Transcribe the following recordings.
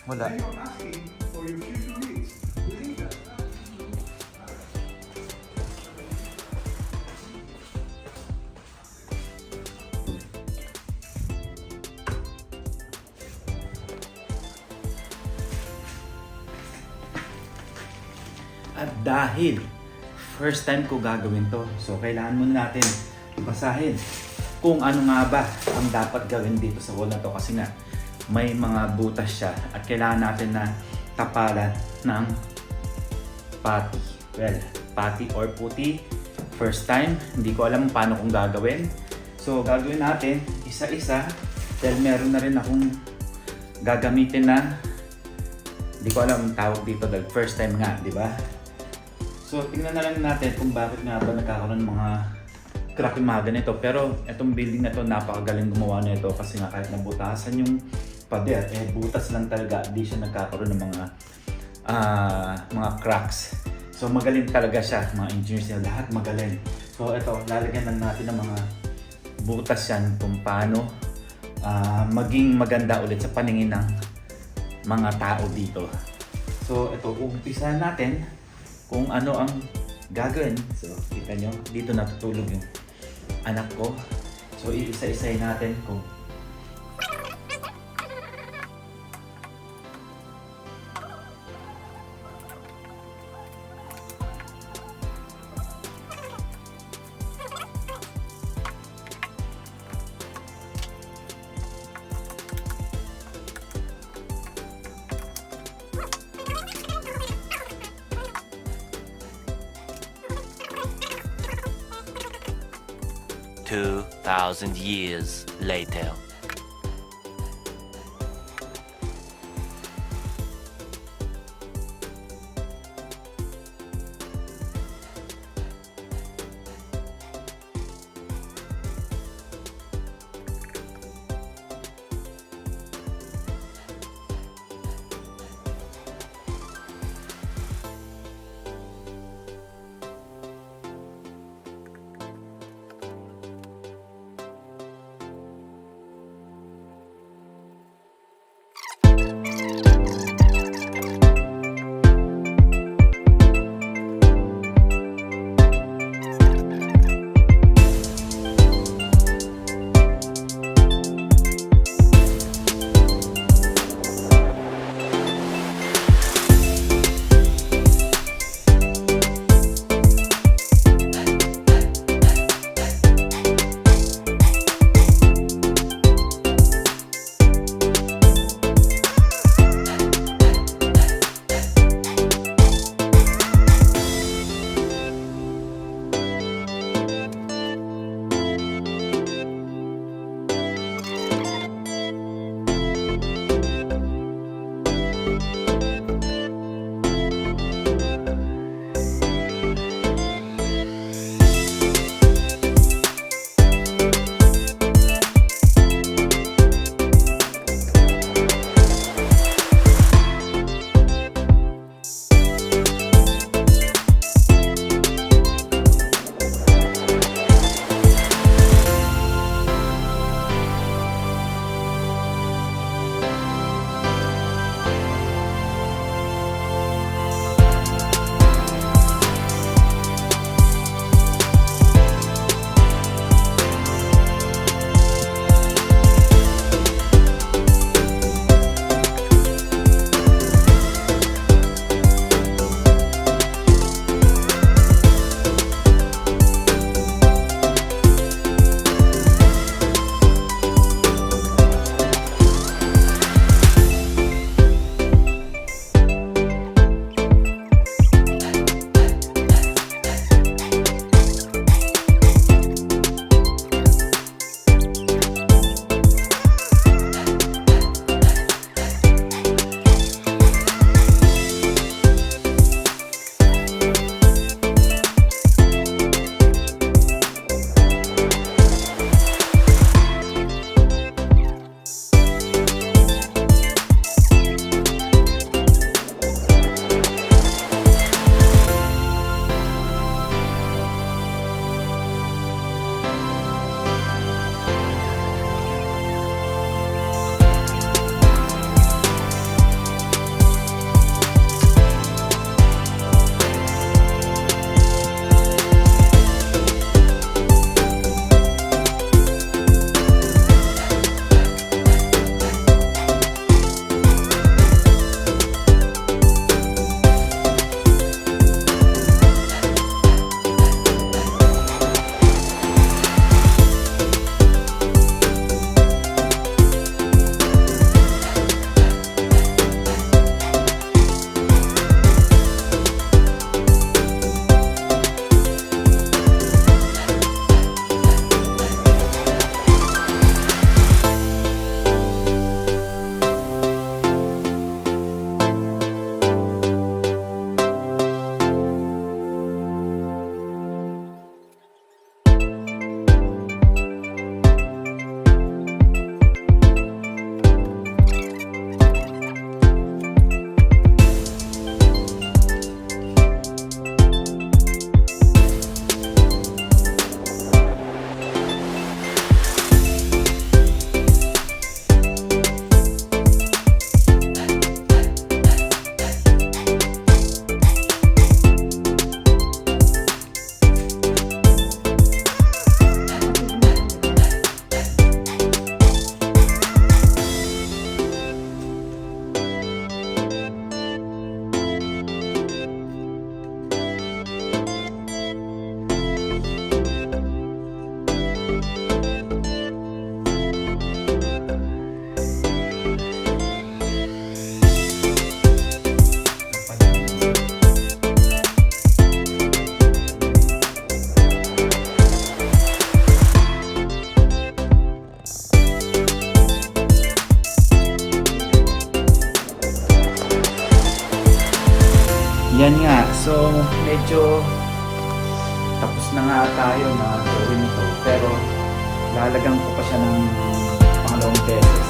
Wala. Then you're asking for your future needs. Believe that. At dahil first time ko gagawin to, so kailangan muna natin basahin kung ano nga ba ang dapat gawin dito sa wall na to, kasi nga may mga butas siya at kailangan natin na tapalan ng pati. Well, pati or puti. First time, hindi ko alam paano kung gagawin. So gagawin natin isa-isa dahil meron na rin akong gagamitin na hindi ko alam ang tawag dito dahil first time nga, di ba? So, tingnan na lang natin kung bakit nga ba nagkakaroon ng mga crack yung mga ganito. Pero itong building na to, napakagaling gumawa na ito kasi nga kahit nabutasan yung pader, butas lang talaga, hindi siya nagkakaroon ng mga cracks. So, magaling talaga siya, mga engineers niya, lahat magaling. So, ito, lalagyan lang natin ng mga butas yan kung paano maging maganda ulit sa paningin ng mga tao dito. So, ito, umpisahan natin kung ano ang gagawin. So, kita nyo, dito natutulog yung anak ko. So, iisa-isay natin kung Two thousand years later. So, medyo tapos na nga tayo na gawin ito. Pero, lalagyan ko pa siya ng pangalawang beses.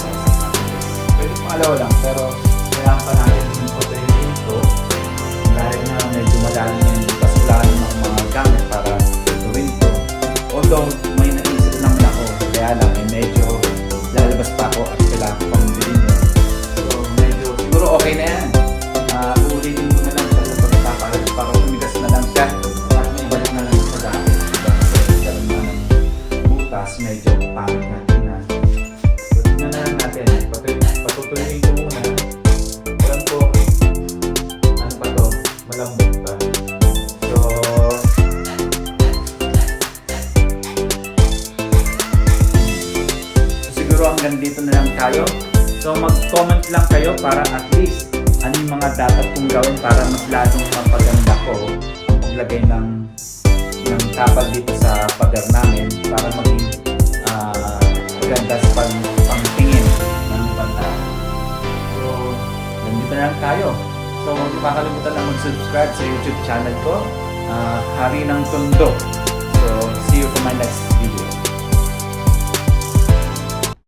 Pwede pangalawa lang, pero kailangan pa natin yung patuloy ito. Dahil na medyo malalim na yung kasulanan ng mga gamit para gawin ito. Although, may naisip lang ako. Kaya lang, medyo lalabas pa ako at kailangan ko pang bilhin yun. So, medyo siguro okay na yan. Ulitin ko na lang siya sa pagkakalit para tumigas na lang siya. At may balik na lang sa dati. Kasi karoon na ng butas, medyo pangit natin na. So, tignan na lang natin. Patutuloyin ko muna. Alam ko, ano pa to? Malambot pa. So, siguro hanggang dito na lang tayo. So, mag-comment lang kayo para at least ano yung mga dapat kong gawin para mas lalong mapaganda ko ang paglagay ng tapal dito sa pader namin para maging maganda sa pangtingin ng banda. So, nandito na lang tayo. So, huwag niyo kakalimutan na mag-subscribe sa YouTube channel ko, Hari ng Tondo. So, see you for my next video.